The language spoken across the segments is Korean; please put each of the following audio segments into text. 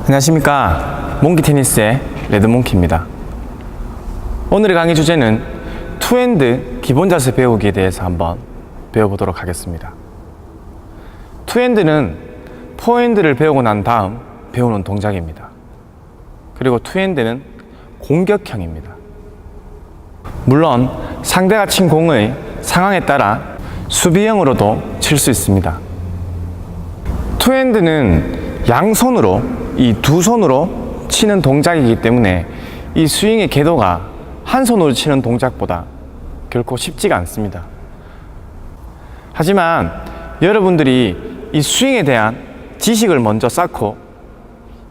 안녕하십니까, 몽키 테니스의 레드몽키입니다. 오늘의 강의 주제는 투핸드 기본 자세 배우기에 대해서 한번 배워보도록 하겠습니다. 투핸드는 포핸드를 배우고 난 다음 배우는 동작입니다. 그리고 투핸드는 공격형입니다. 물론 상대가 친 공의 상황에 따라 수비형으로도 칠 수 있습니다. 투핸드는 양손으로, 이 두 손으로 치는 동작이기 때문에 이 스윙의 궤도가 한 손으로 치는 동작보다 결코 쉽지가 않습니다. 하지만 여러분들이 이 스윙에 대한 지식을 먼저 쌓고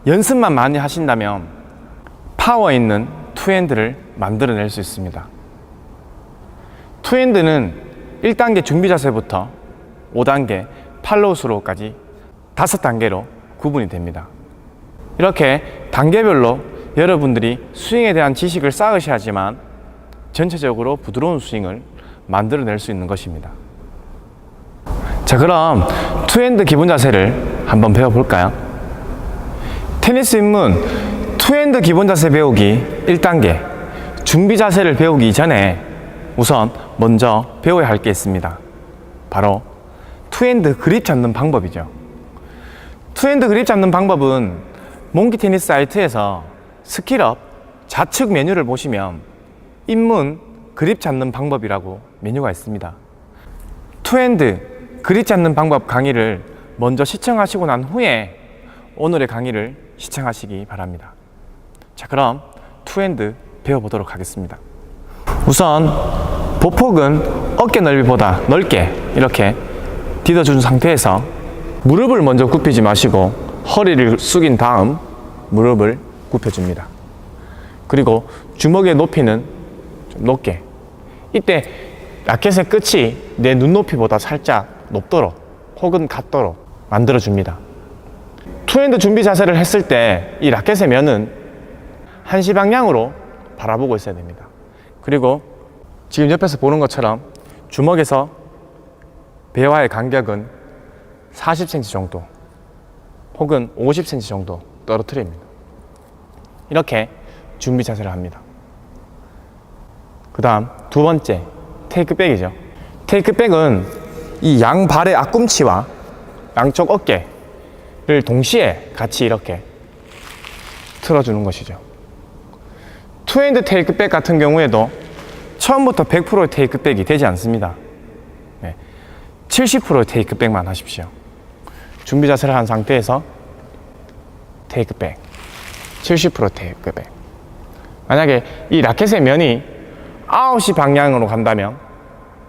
연습만 많이 하신다면 파워 있는 투핸드를 만들어낼 수 있습니다. 투핸드는 1단계 준비 자세부터 5단계 팔로우 스로우까지 5단계로 구분이 됩니다. 이렇게 단계별로 여러분들이 스윙에 대한 지식을 쌓으셔야지만 전체적으로 부드러운 스윙을 만들어낼 수 있는 것입니다. 자, 그럼 투핸드 기본 자세를 한번 배워볼까요? 테니스 입문 투핸드 기본 자세 배우기 1단계 준비 자세를 배우기 이전에 우선 먼저 배워야 할 게 있습니다. 바로 투핸드 그립 잡는 방법이죠. 투핸드 그립 잡는 방법은 몽키 테니스 사이트에서 스킬업 좌측 메뉴를 보시면 입문 그립 잡는 방법이라고 메뉴가 있습니다. 투핸드 그립 잡는 방법 강의를 먼저 시청하시고 난 후에 오늘의 강의를 시청하시기 바랍니다. 자, 그럼 투핸드 배워보도록 하겠습니다. 우선 보폭은 어깨 넓이보다 넓게 이렇게 디뎌준 상태에서 무릎을 먼저 굽히지 마시고 허리를 숙인 다음 무릎을 굽혀줍니다. 그리고 주먹의 높이는 좀 높게, 이때 라켓의 끝이 내 눈높이보다 살짝 높도록 혹은 같도록 만들어줍니다. 투핸드 준비 자세를 했을 때 이 라켓의 면은 한시 방향으로 바라보고 있어야 됩니다. 그리고 지금 옆에서 보는 것처럼 주먹에서 배와의 간격은 40cm 정도 혹은 50cm 정도 떨어뜨립니다. 이렇게 준비 자세를 합니다. 그 다음 두 번째 테이크백이죠. 테이크백은 이 양발의 앞꿈치와 양쪽 어깨를 동시에 같이 이렇게 틀어주는 것이죠. 투핸드 테이크백 같은 경우에도 처음부터 100%의 테이크백이 되지 않습니다. 70%의 테이크백만 하십시오. 준비 자세를 한 상태에서 테이크백, 70% 테이크백. 만약에 이 라켓의 면이 9시 방향으로 간다면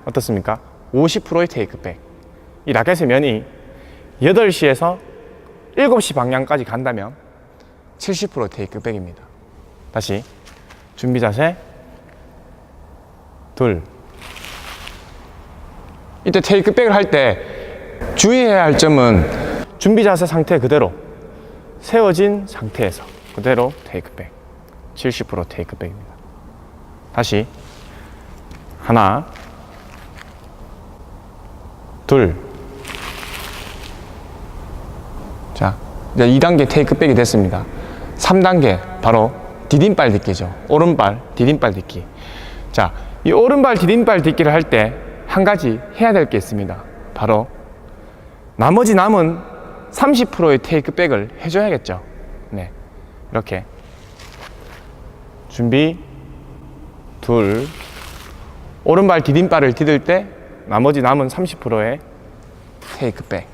어떻습니까? 50%의 테이크백. 이 라켓의 면이 8시에서 7시 방향까지 간다면 70% 테이크백입니다. 다시 준비 자세 둘. 이때 테이크백을 할 때 주의해야 할 점은 준비 자세 상태 그대로 세워진 상태에서 그대로 테이크백, 70% 테이크백입니다. 다시 하나 둘. 자, 이제 2단계 테이크백이 됐습니다. 3단계 바로 디딤발 딛기죠. 오른발 디딤발 딛기. 자, 이 오른발 디딤발 딛기를 할 때 한 가지 해야 될 게 있습니다. 바로 나머지 남은 30%의 테이크백을 해줘야겠죠. 네, 이렇게 준비 둘. 오른발 디딤발을 디딜 때 나머지 남은 30%의 테이크백.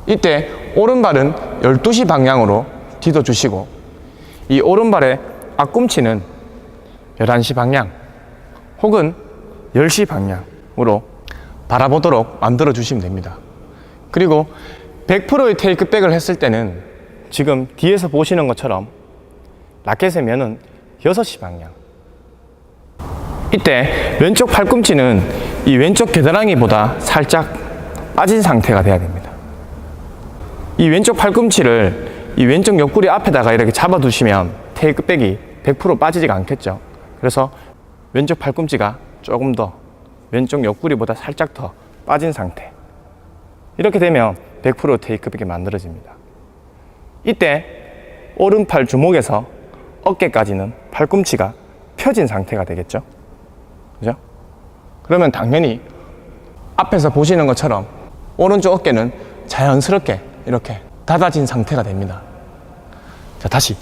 이때 오른발은 12시 방향으로 디뎌 주시고 이 오른발의 앞꿈치는 11시 방향 혹은 10시 방향으로 바라보도록 만들어 주시면 됩니다. 그리고 100%의 테이크백을 했을 때는 지금 뒤에서 보시는 것처럼 라켓의 면은 6시 방향. 이때 왼쪽 팔꿈치는 이 왼쪽 겨드랑이보다 살짝 빠진 상태가 돼야 됩니다. 이 왼쪽 팔꿈치를 이 왼쪽 옆구리 앞에다가 이렇게 잡아두시면 테이크백이 100% 빠지지가 않겠죠. 그래서 왼쪽 팔꿈치가 조금 더 왼쪽 옆구리보다 살짝 더 빠진 상태. 이렇게 되면 100% 테이크백이 만들어집니다. 이때 오른팔 주먹에서 어깨까지는 팔꿈치가 펴진 상태가 되겠죠. 그죠? 그러면 당연히 앞에서 보시는 것처럼 오른쪽 어깨는 자연스럽게 이렇게 닫아진 상태가 됩니다. 자, 다시.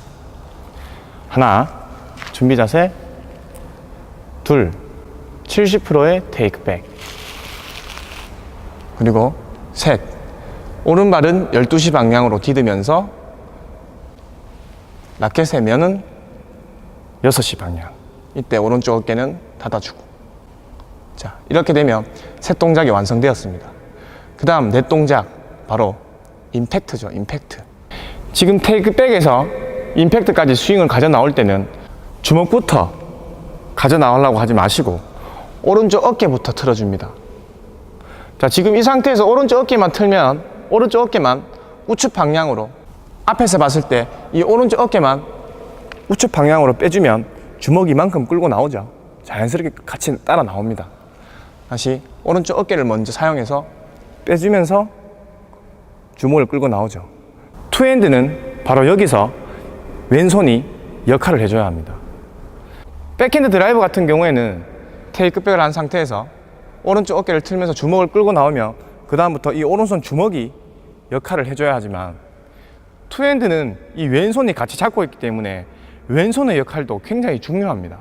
하나, 준비 자세. 둘, 70%의 테이크백. 그리고 셋, 오른발은 12시 방향으로 디디면서 낮게 세면은 6시 방향. 이때 오른쪽 어깨는 닫아주고. 자, 이렇게 되면 셋 동작이 완성되었습니다. 그 다음 넷 동작, 바로 임팩트죠. 임팩트. 지금 테이크백에서 임팩트까지 스윙을 가져 나올 때는 주먹부터 가져 나오려고 하지 마시고 오른쪽 어깨부터 틀어줍니다. 자, 지금 이 상태에서 오른쪽 어깨만 틀면 오른쪽 어깨만 우측 방향으로, 앞에서 봤을 때 이 오른쪽 어깨만 우측 방향으로 빼주면 주먹이 이만큼 끌고 나오죠. 자연스럽게 같이 따라 나옵니다. 다시 오른쪽 어깨를 먼저 사용해서 빼주면서 주먹을 끌고 나오죠. 투핸드는 바로 여기서 왼손이 역할을 해줘야 합니다. 백핸드 드라이브 같은 경우에는 테이크백을 한 상태에서 오른쪽 어깨를 틀면서 주먹을 끌고 나오면 그 다음부터 이 오른손 주먹이 역할을 해줘야 하지만, 투핸드는 이 왼손이 같이 잡고 있기 때문에 왼손의 역할도 굉장히 중요합니다.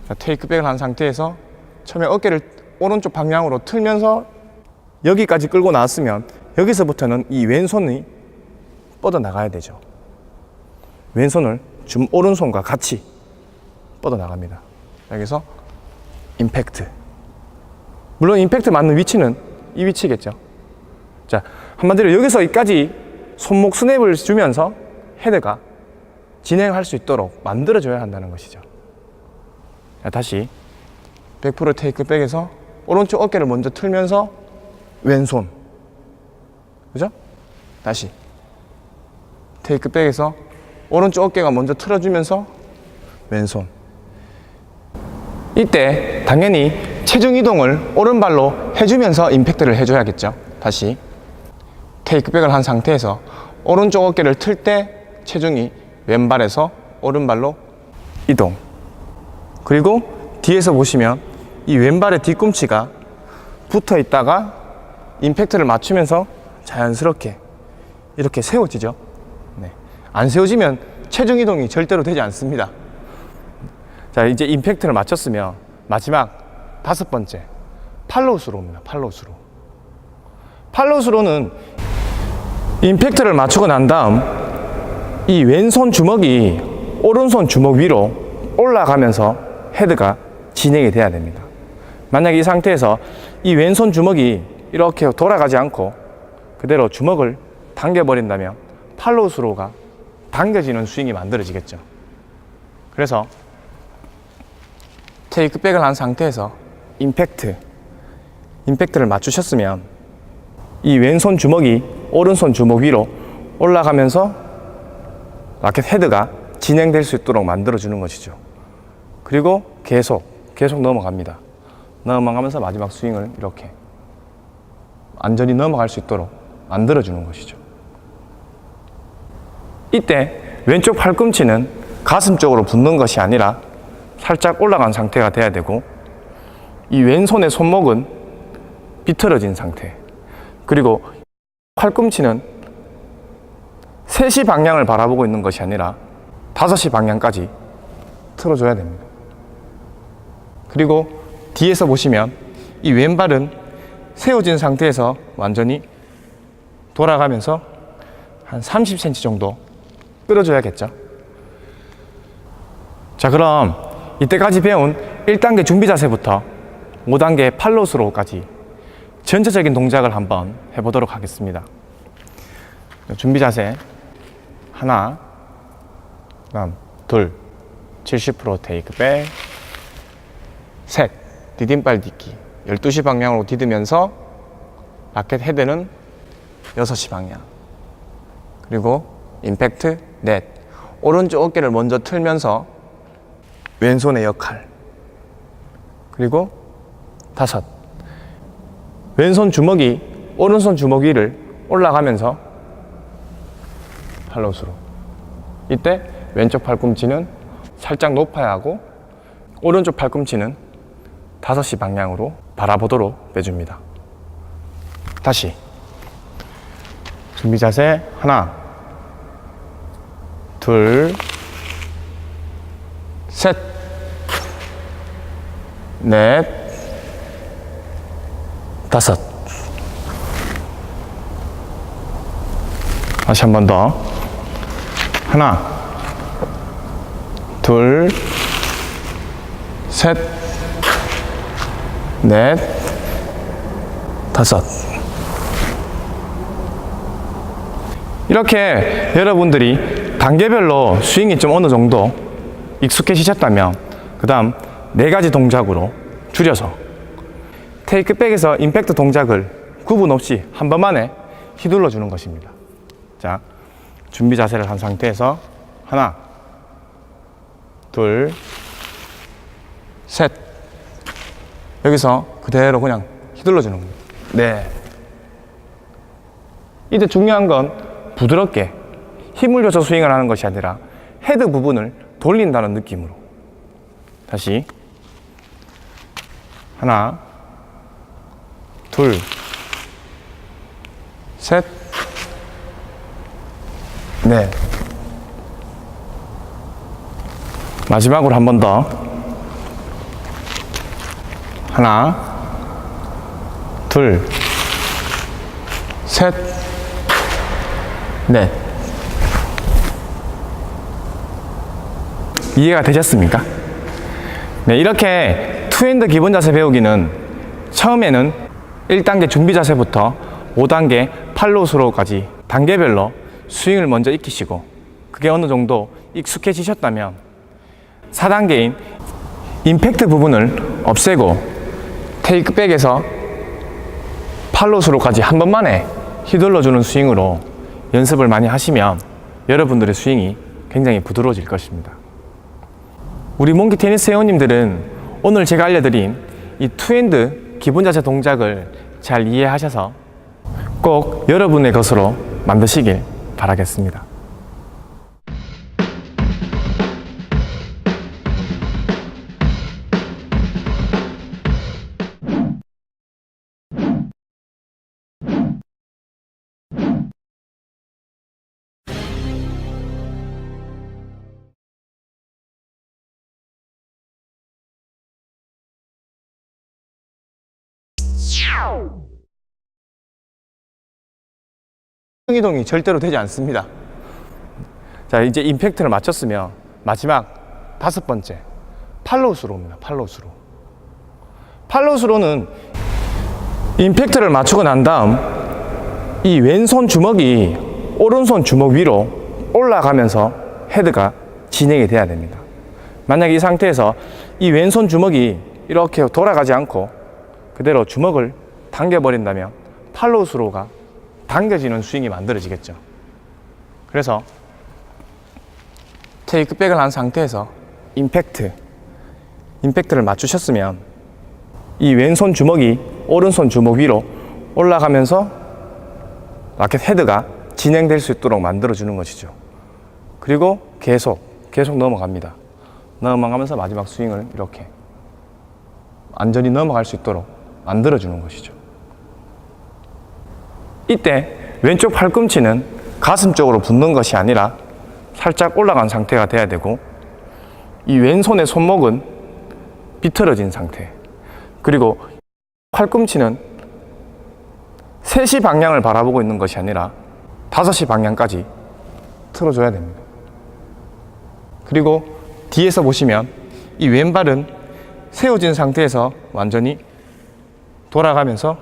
자, 테이크백을 한 상태에서 처음에 어깨를 오른쪽 방향으로 틀면서 여기까지 끌고 나왔으면 여기서부터는 이 왼손이 뻗어나가야 되죠. 왼손을 오른손과 같이 뻗어나갑니다. 여기서 임팩트. 물론 임팩트 맞는 위치는 이 위치겠죠. 자, 한마디로 여기서 여기까지 손목 스냅을 주면서 헤드가 진행할 수 있도록 만들어줘야 한다는 것이죠. 자, 다시 100% 테이크백에서 오른쪽 어깨를 먼저 틀면서 왼손. 그죠? 다시 테이크백에서 오른쪽 어깨가 먼저 틀어주면서 왼손. 이때 당연히 체중 이동을 오른발로 해주면서 임팩트를 해줘야겠죠. 다시 테이크백을 한 상태에서 오른쪽 어깨를 틀 때 체중이 왼발에서 오른발로 이동. 그리고 뒤에서 보시면 이 왼발의 뒤꿈치가 붙어 있다가 임팩트를 맞추면서 자연스럽게 이렇게 세워지죠. 네. 안 세워지면 체중 이동이 절대로 되지 않습니다. 자, 이제 임팩트를 맞췄으면 마지막 5번째, 팔로우스로우입니다. 팔로우스로우. 팔로우스로우는 임팩트를 맞추고 난 다음 이 왼손 주먹이 오른손 주먹 위로 올라가면서 헤드가 진행이 돼야 됩니다. 만약에 이 상태에서 이 왼손 주먹이 이렇게 돌아가지 않고 그대로 주먹을 당겨버린다면 팔로우스로우가 당겨지는 스윙이 만들어지겠죠. 그래서 테이크백을 한 상태에서 임팩트를 맞추셨으면 이 왼손 주먹이 오른손 주먹 위로 올라가면서 라켓 헤드가 진행될 수 있도록 만들어주는 것이죠. 그리고 계속 넘어갑니다. 넘어가면서 마지막 스윙을 이렇게 안전히 넘어갈 수 있도록 만들어주는 것이죠. 이때 왼쪽 팔꿈치는 가슴 쪽으로 붙는 것이 아니라 살짝 올라간 상태가 돼야 되고, 이 왼손의 손목은 비틀어진 상태, 그리고 팔꿈치는 3시 방향을 바라보고 있는 것이 아니라 5시 방향까지 틀어줘야 됩니다. 그리고 뒤에서 보시면 이 왼발은 세워진 상태에서 완전히 돌아가면서 한 30cm 정도 끌어줘야겠죠. 자, 그럼 이때까지 배운 1단계 준비 자세부터 5단계 팔로우스로우까지 전체적인 동작을 한번 해보도록 하겠습니다. 준비 자세 하나, 그다음 둘, 70% 테이크백, 셋, 디딤발 딛기 12시 방향으로 디디면서 라켓 헤드는 6시 방향, 그리고 임팩트 넷, 오른쪽 어깨를 먼저 틀면서 왼손의 역할, 그리고 5, 왼손 주먹이 오른손 주먹 위를 올라가면서 팔로스로. 이때 왼쪽 팔꿈치는 살짝 높아야 하고 오른쪽 팔꿈치는 5시 방향으로 바라보도록 빼줍니다. 다시 준비 자세 하나 둘 셋 넷 다섯. 다시 한 번 더. 하나 둘 셋 넷 다섯. 이렇게 여러분들이 단계별로 스윙이 좀 어느 정도 익숙해지셨다면 그 다음 4가지 동작으로 줄여서 테이크백에서 임팩트 동작을 구분 없이 한 번만에 휘둘러 주는 것입니다. 자, 준비 자세를 한 상태에서 하나 둘 셋. 여기서 그대로 그냥 휘둘러 주는 겁니다. 네. 이때 중요한 건 부드럽게 힘을 줘서 스윙을 하는 것이 아니라 헤드 부분을 돌린다는 느낌으로. 다시 하나 둘 셋 넷. 마지막으로 한 번 더. 하나 둘 셋 넷. 이해가 되셨습니까? 네, 이렇게 투핸드 기본 자세 배우기는 처음에는 1단계 준비 자세부터 5단계 팔로우스로우까지 단계별로 스윙을 먼저 익히시고 그게 어느 정도 익숙해지셨다면 4단계인 임팩트 부분을 없애고 테이크백에서 팔로우스로우까지 한 번만에 휘둘러주는 스윙으로 연습을 많이 하시면 여러분들의 스윙이 굉장히 부드러워질 것입니다. 우리 몽키 테니스 회원님들은 오늘 제가 알려드린 이 투핸드 기본 자세 동작을 잘 이해하셔서 꼭 여러분의 것으로 만드시길 바라겠습니다. 이동이 절대로 되지 않습니다. 자, 이제 임팩트를 맞췄으면 마지막 5번째 팔로우스로우입니다. 팔로우스로우는 임팩트를 맞추고 난 다음 이 왼손 주먹이 오른손 주먹 위로 올라가면서 헤드가 진행이 돼야 됩니다. 만약에 이 상태에서 이 왼손 주먹이 이렇게 돌아가지 않고 그대로 주먹을 당겨버린다면 팔로우스로우가 당겨지는 스윙이 만들어지겠죠. 그래서 테이크백을 한 상태에서 임팩트를 맞추셨으면 이 왼손 주먹이 오른손 주먹 위로 올라가면서 라켓 헤드가 진행될 수 있도록 만들어주는 것이죠. 그리고 계속 넘어갑니다. 넘어가면서 마지막 스윙을 이렇게 안전히 넘어갈 수 있도록 만들어주는 것이죠. 이때 왼쪽 팔꿈치는 가슴 쪽으로 붙는 것이 아니라 살짝 올라간 상태가 돼야 되고 이 왼손의 손목은 비틀어진 상태, 그리고 팔꿈치는 3시 방향을 바라보고 있는 것이 아니라 5시 방향까지 틀어줘야 됩니다. 그리고 뒤에서 보시면 이 왼발은 세워진 상태에서 완전히 돌아가면서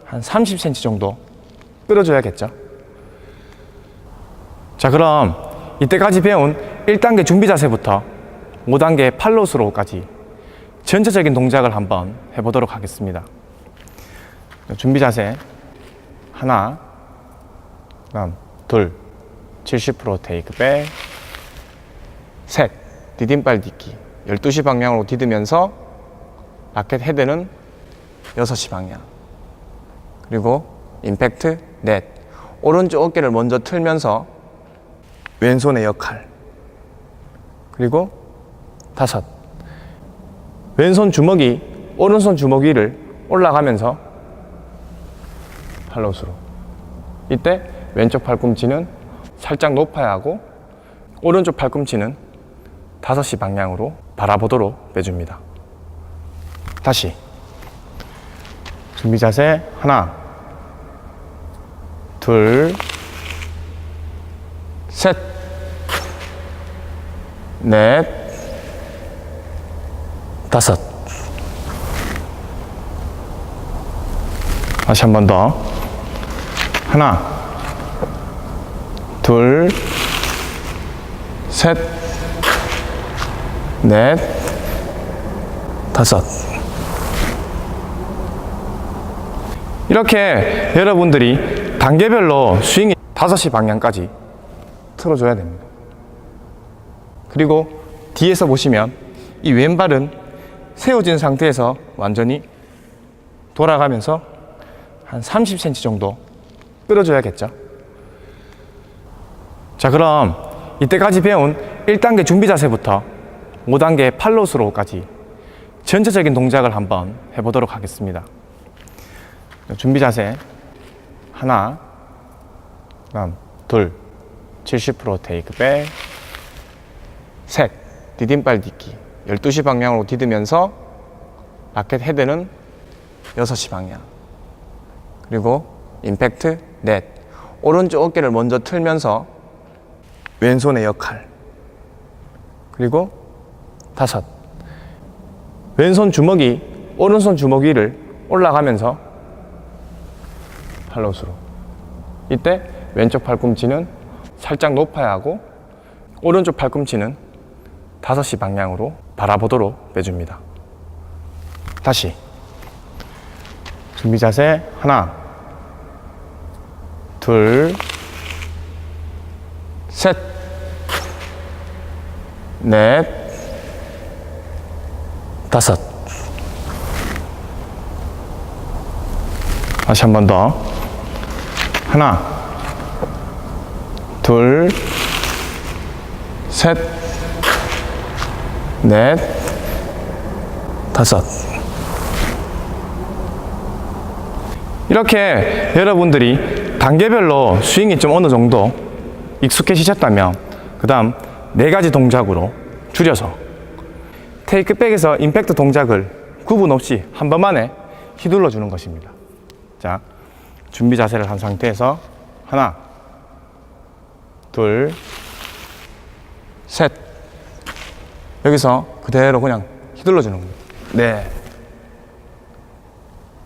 한 30cm 정도 끌어줘야겠죠. 자, 그럼 이때까지 배운 1단계 준비 자세부터 5단계 팔로우스로우까지 전체적인 동작을 한번 해보도록 하겠습니다. 준비 자세 하나, 그다음 둘, 70% 테이크백, 셋, 디딤발 딛기 12시 방향으로 디디면서 라켓 헤드는 6시 방향, 그리고 임팩트 넷, 오른쪽 어깨를 먼저 틀면서 왼손의 역할. 그리고 5. 왼손 주먹이 오른손 주먹 위를 올라가면서 팔로우스로. 이때 왼쪽 팔꿈치는 살짝 높아야 하고 오른쪽 팔꿈치는 5시 방향으로 바라보도록 빼줍니다. 다시 준비 자세. 하나, 둘, 셋, 넷, 5. 다시 한 번 더. 하나, 둘, 셋, 넷, 5. 이렇게 여러분들이 단계별로 스윙이 5시 방향까지 틀어줘야 됩니다. 그리고 뒤에서 보시면 이 왼발은 세워진 상태에서 완전히 돌아가면서 한 30cm 정도 끌어줘야겠죠. 자, 그럼 이때까지 배운 1단계 준비 자세부터 5단계 팔로우스로우까지 전체적인 동작을 한번 해보도록 하겠습니다. 준비 자세. 하나, 그다음 둘, 70% 테이크 백, 셋, 디딤발 딛기 12시 방향으로 디디면서 라켓 헤드는 6시 방향. 그리고 임팩트 넷. 오른쪽 어깨를 먼저 틀면서 왼손의 역할. 그리고 5. 왼손 주먹이 오른손 주먹 위를 올라가면서 팔로우스로. 이때 왼쪽 팔꿈치는 살짝 높아야 하고 오른쪽 팔꿈치는 5시 방향으로 바라보도록 빼줍니다. 다시 준비 자세. 하나, 둘, 셋, 넷, 5. 다시 한 번 더. 하나, 둘, 셋, 넷, 5. 이렇게 여러분들이 단계별로 스윙이 좀 어느 정도 익숙해지셨다면 그 다음 4가지 동작으로 줄여서 테이크백에서 임팩트 동작을 구분 없이 한 번만에 휘둘러 주는 것입니다. 자, 준비 자세를 한 상태에서 하나, 둘, 셋. 여기서 그대로 그냥 휘둘러 주는 겁니다. 네.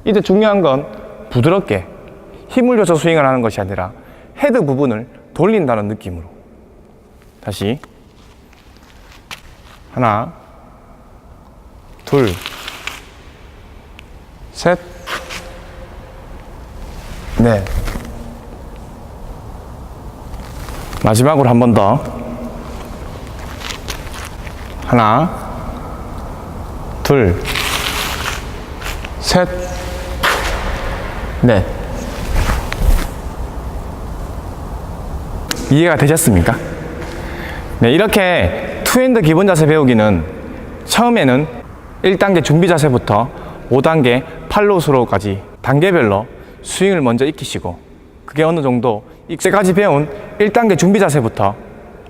이때 중요한 건 부드럽게 힘을 줘서 스윙을 하는 것이 아니라 헤드 부분을 돌린다는 느낌으로. 다시 하나, 둘, 셋, 넷. 마지막으로 한 번 더. 하나, 둘, 셋, 넷. 이해가 되셨습니까? 네, 이렇게 투핸드 기본 자세 배우기는 처음에는 1단계 준비 자세부터 5단계 팔로우 스로우까지 단계별로 스윙을 먼저 익히시고, 그게 어느 정도 이때까지 배운 1단계 준비 자세부터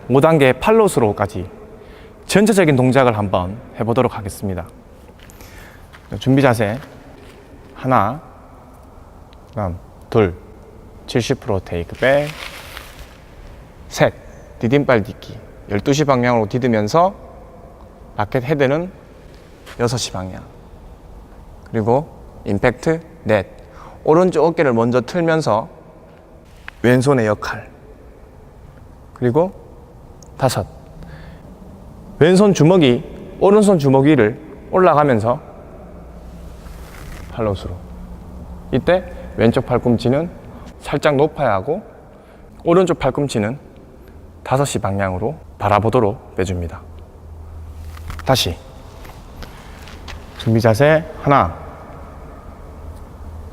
5단계 팔로우 스로우까지 전체적인 동작을 한번 해보도록 하겠습니다. 준비 자세. 하나, 그다음 둘, 70% 테이크 백, 셋, 디딤발 딛기 12시 방향으로 디디면서 라켓 헤드는 6시 방향. 그리고 임팩트 넷. 오른쪽 어깨를 먼저 틀면서 왼손의 역할. 그리고 5. 왼손 주먹이 오른손 주먹 위를 올라가면서 팔로우스로. 이때 왼쪽 팔꿈치는 살짝 높아야 하고 오른쪽 팔꿈치는 5시 방향으로 바라보도록 빼줍니다. 다시 준비 자세. 하나,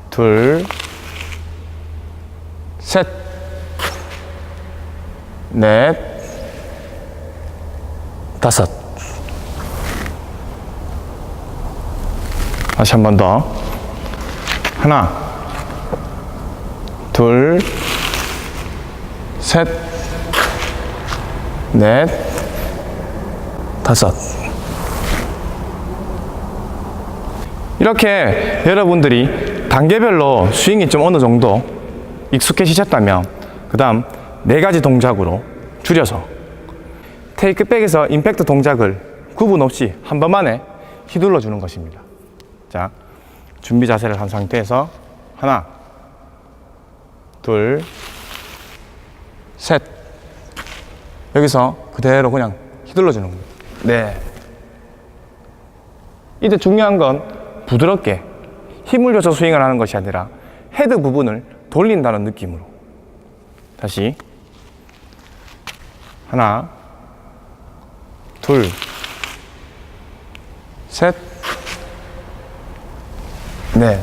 둘, 셋, 넷, 다섯. 다시 한 번 더. 하나, 둘, 셋, 넷, 다섯. 이렇게 여러분들이 단계별로 스윙이 좀 어느 정도 익숙해지셨다면 그 다음 4가지 동작으로 줄여서 테이크백에서 임팩트 동작을 구분 없이 한 번만에 휘둘러 주는 것입니다. 자, 준비 자세를 한 상태에서 하나, 둘, 셋. 여기서 그대로 그냥 휘둘러 주는 겁니다. 네. 이때 중요한 건 부드럽게 힘을 줘서 스윙을 하는 것이 아니라 헤드 부분을 돌린다는 느낌으로. 다시. 하나, 둘, 셋, 넷.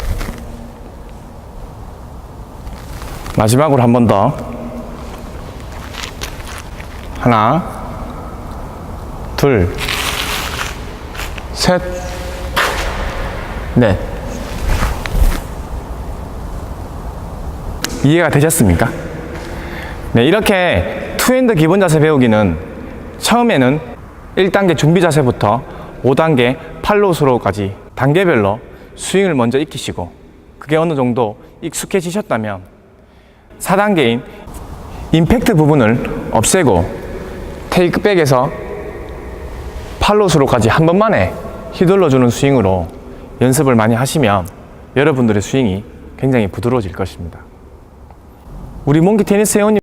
마지막으로 한 번 더. 하나, 둘, 셋, 넷. 이해가 되셨습니까? 네, 이렇게 투핸드 기본 자세 배우기는 처음에는 1단계 준비 자세부터 5단계 팔로우 스로우까지 단계별로 스윙을 먼저 익히시고 그게 어느 정도 익숙해지셨다면 4단계인 임팩트 부분을 없애고 테이크백에서 팔로우 스로우까지 한 번만에 휘둘러주는 스윙으로 연습을 많이 하시면 여러분들의 스윙이 굉장히 부드러워질 것입니다. 우리 몽키 테니스 회원님